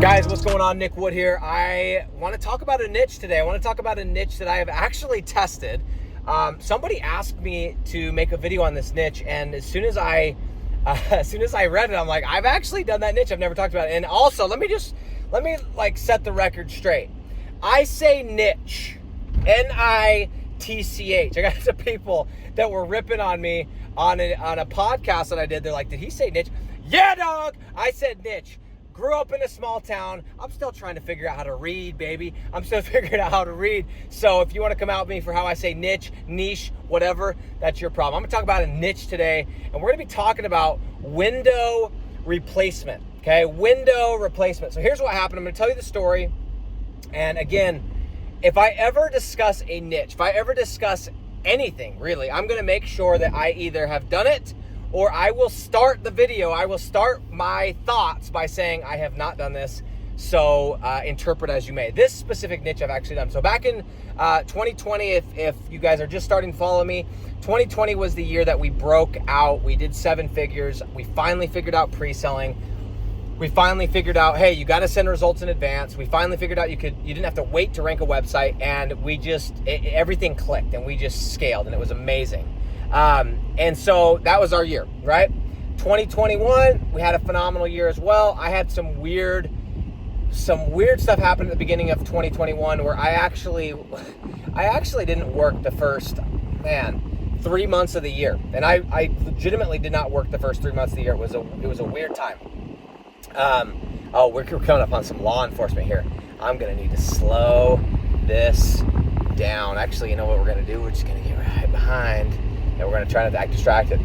Guys, what's going on? Nick Wood here. I want to talk about a niche today. I want to talk about a niche that I have actually tested. Somebody asked me to make a video on this niche, and as soon as I read it, I'm like, I've actually done that niche. I've never talked about it. And also, let me set the record straight. I say niche, N-I-T-C-H. I got some people that were ripping on me on a podcast that I did. They're like, did he say niche? Yeah, dog. I said niche. Grew up in a small town. I'm still trying to figure out how to read, baby. I'm still figuring out how to read. So if you want to come at me for how I say niche, whatever, that's your problem. I'm going to talk about a niche today, and we're going to be talking about window replacement, okay? Window replacement. So here's what happened. I'm going to tell you the story. And again, if I ever discuss a niche, if I ever discuss anything, really, I'm going to make sure that I either have done it or I will start the video. I will start my thoughts by saying I have not done this, so interpret as you may. This specific niche I've actually done. So back in 2020, if you guys are just starting to follow me, 2020 was the year that we broke out. We did 7 figures. We finally figured out pre-selling. We finally figured out, hey, you got to send results in advance. We finally figured out you didn't have to wait to rank a website, and everything clicked, and we just scaled, and it was amazing. And so that was our year, right? 2021, we had a phenomenal year as well. I had some weird stuff happen at the beginning of 2021 where I actually didn't work the first, 3 months of the year. And I legitimately did not work the first 3 months of the year. It was a weird time. We're coming up on some law enforcement here. I'm going to need to slow this down. Actually, you know what we're going to do? We're just going to get right behind, and we're going to try not to act distracted.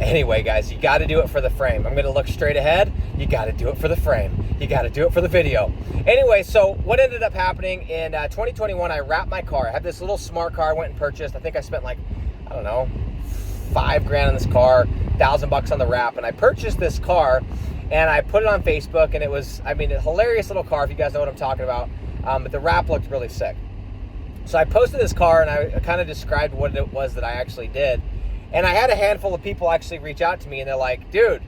Anyway, guys, you got to do it for the frame. I'm going to look straight ahead. You got to do it for the frame. You got to do it for the video. Anyway, so what ended up happening in 2021, I wrapped my car. I had this little smart car I went and purchased. I think I spent $5,000 on this car, $1,000 on the wrap. And I purchased this car, and I put it on Facebook, and it was, a hilarious little car, if you guys know what I'm talking about. But the wrap looked really sick. So I posted this car, and I kind of described what it was that I actually did. And I had a handful of people actually reach out to me, and they're like, dude,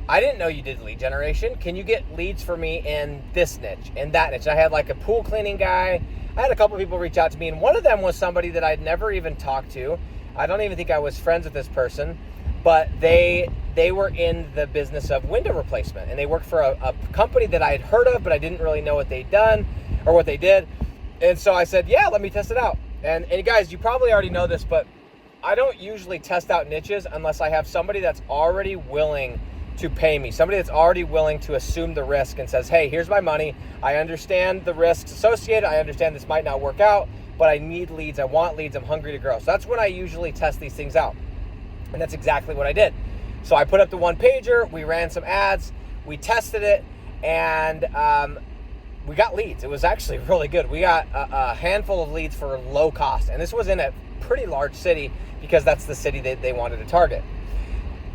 I didn't know you did lead generation. Can you get leads for me in this niche, in that niche? I had like a pool cleaning guy. I had a couple of people reach out to me, and one of them was somebody that I'd never even talked to. I don't even think I was friends with this person, but they were in the business of window replacement, and they worked for a company that I had heard of, but I didn't really know what they'd done or what they did. And so I said, yeah, let me test it out. And guys, you probably already know this, but I don't usually test out niches unless I have somebody that's already willing to pay me, somebody that's already willing to assume the risk and says, hey, here's my money. I understand the risks associated. I understand this might not work out, but I need leads. I want leads. I'm hungry to grow. So that's when I usually test these things out. And that's exactly what I did. So I put up the one pager. We ran some ads. We tested it. And we got leads. It was actually really good. We got a handful of leads for low cost. And this was in a pretty large city because that's the city they wanted to target.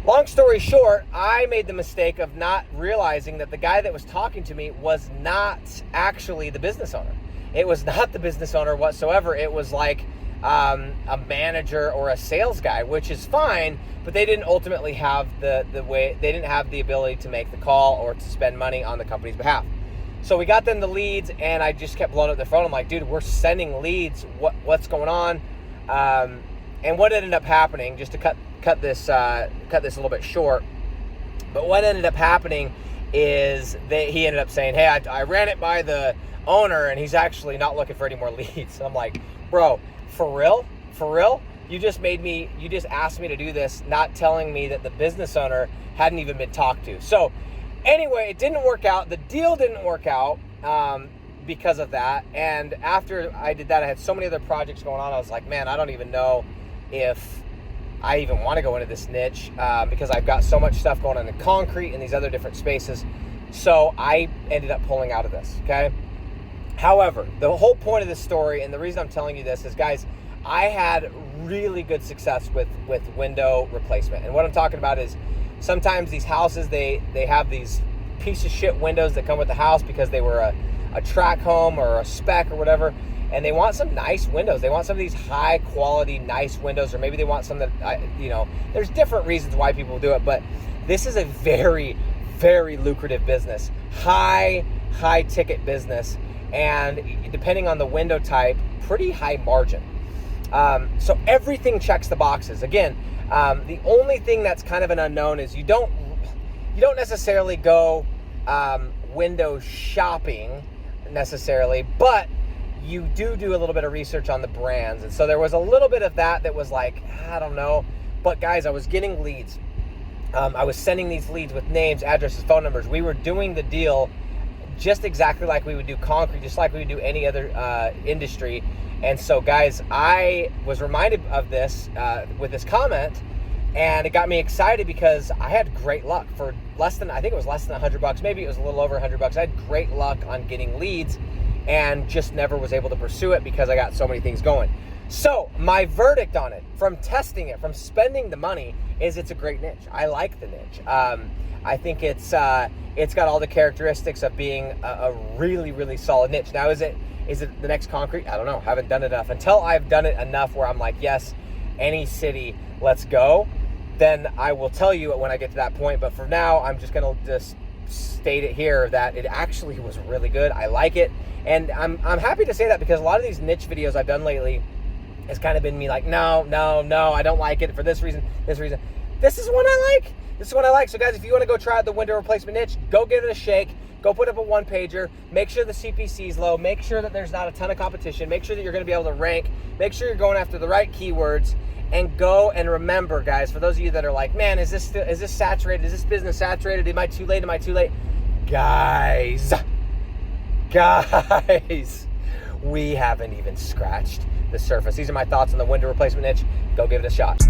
Long story short, I made the mistake of not realizing that the guy that was talking to me was not actually the business owner. It was not the business owner whatsoever. It was like a manager or a sales guy, which is fine, but they didn't ultimately have they didn't have the ability to make the call or to spend money on the company's behalf. So we got them the leads, and I just kept blowing up the phone. I'm like, dude, we're sending leads. What's going on? And what ended up happening, just to cut this a little bit short, but what ended up happening is he ended up saying, hey, I ran it by the owner, and he's actually not looking for any more leads. I'm like, bro, for real? You just asked me to do this, not telling me that the business owner hadn't even been talked to. So anyway, it didn't work out. The deal didn't work out because of that. And after I did that, I had so many other projects going on. I was like, man, I don't even know if I even want to go into this niche because I've got so much stuff going on in concrete and these other different spaces. So I ended up pulling out of this, okay? However, the whole point of this story, and the reason I'm telling you this is, guys, I had really good success with window replacement. And what I'm talking about is sometimes these houses, they have these piece of shit windows that come with the house because they were a track home or a spec or whatever, and they want some nice windows. They want some of these high quality, nice windows, or maybe they want some that, there's different reasons why people do it, but this is a very, very lucrative business. High high ticket business, and depending on the window type, pretty high margin. So everything checks the boxes. Again, the only thing that's kind of an unknown is you don't necessarily go window shopping necessarily, but you do a little bit of research on the brands. And so there was a little bit of that was like, I don't know. But guys, I was getting leads. I was sending these leads with names, addresses, phone numbers. We were doing the deal just exactly like we would do concrete, just like we would do any other industry. And so guys, I was reminded of this with this comment, and it got me excited because I had great luck for I think it was less than $100. Maybe it was a little over $100. I had great luck on getting leads and just never was able to pursue it because I got so many things going. So my verdict on it, from testing it, from spending the money, is it's a great niche. I like the niche. I think it's got all the characteristics of being a really, really solid niche. Now, is it the next concrete? I don't know. Haven't done it enough. Until I've done it enough where I'm like, yes, any city, let's go, then I will tell you when I get to that point. But for now, I'm just going to just state it here that it actually was really good. I like it. And I'm happy to say that because a lot of these niche videos I've done lately has kind of been me like, no, I don't like it for this reason, this reason. This is one I like. This is one I like. So guys, if you want to go try out the window replacement niche, go give it a shake. Go put up a one-pager. Make sure the CPC is low. Make sure that there's not a ton of competition. Make sure that you're going to be able to rank. Make sure you're going after the right keywords. And go and remember, guys, for those of you that are like, man, is this saturated? Is this business saturated? Am I too late? Guys, we haven't even scratched the surface. These are my thoughts on the window replacement niche. Go give it a shot.